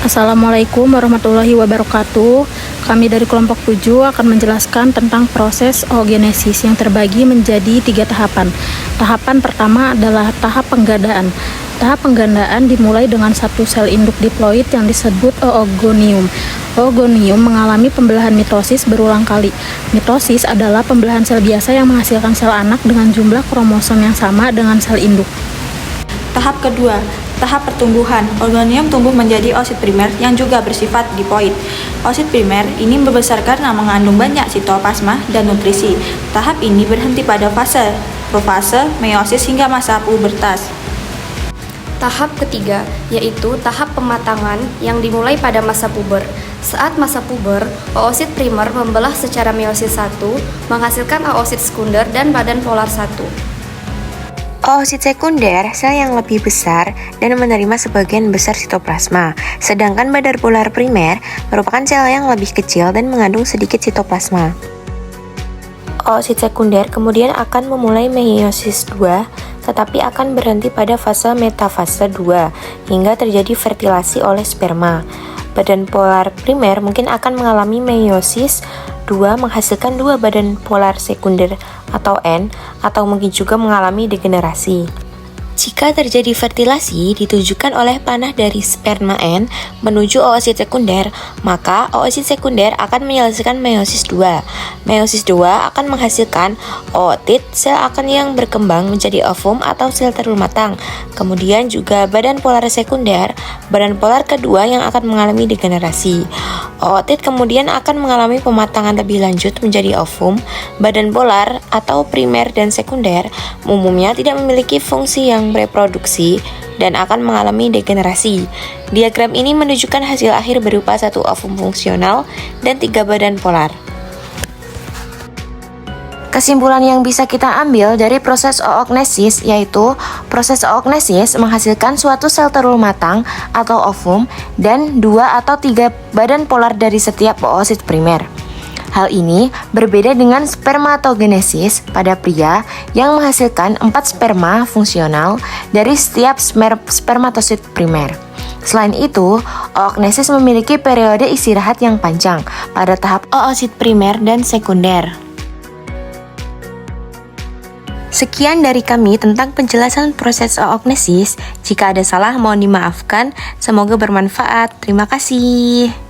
Assalamualaikum warahmatullahi wabarakatuh. Kami dari kelompok 7 akan menjelaskan tentang proses oogenesis yang terbagi menjadi 3 tahapan. Tahapan pertama adalah tahap penggandaan. Tahap penggandaan dimulai dengan satu sel induk diploid yang disebut oogonium. Oogonium mengalami pembelahan mitosis berulang kali. Mitosis adalah pembelahan sel biasa yang menghasilkan sel anak dengan jumlah kromosom yang sama dengan sel induk. Tahap kedua, tahap pertumbuhan. Oogonium tumbuh menjadi oosit primer yang juga bersifat diploid. Oosit primer ini membesar karena mengandung banyak sitoplasma dan nutrisi. Tahap ini berhenti pada fase profase, meiosis hingga masa pubertas. Tahap ketiga, yaitu tahap pematangan yang dimulai pada masa puber. Saat masa puber, oosit primer membelah secara meiosis 1, menghasilkan oosit sekunder dan badan polar 1. Oosit sekunder, sel yang lebih besar dan menerima sebagian besar sitoplasma, sedangkan badan polar primer merupakan sel yang lebih kecil dan mengandung sedikit sitoplasma. Oosit sekunder kemudian akan memulai meiosis 2, tetapi akan berhenti pada fase metafase 2 hingga terjadi fertilasi oleh sperma. Badan polar primer mungkin akan mengalami meiosis 2 menghasilkan 2 badan polar sekunder atau N, atau mungkin juga mengalami degenerasi. Jika terjadi fertilasi ditujukan oleh panah dari sperma N menuju oosit sekunder, maka oosit sekunder akan menyelesaikan meiosis 2. Meiosis 2 akan menghasilkan ootit, sel akan yang berkembang menjadi ovum atau sel telur matang. Kemudian juga badan polar sekunder, badan polar kedua yang akan mengalami degenerasi. Ootit kemudian akan mengalami pematangan lebih lanjut menjadi ovum. Badan polar atau primer dan sekunder umumnya tidak memiliki fungsi yang reproduksi dan akan mengalami degenerasi. Diagram ini menunjukkan hasil akhir berupa 1 ovum fungsional dan 3 badan polar. Kesimpulan yang bisa kita ambil dari proses oognesis yaitu proses oognesis menghasilkan suatu sel telur matang atau ovum dan 2 atau 3 badan polar dari setiap oosit primer. Hal ini berbeda dengan spermatogenesis pada pria yang menghasilkan 4 sperma fungsional dari setiap spermatosit primer. Selain itu, oognesis memiliki periode istirahat yang panjang pada tahap oosit primer dan sekunder. Sekian dari kami tentang penjelasan proses oognesis. Jika ada salah mohon dimaafkan. Semoga bermanfaat. Terima kasih.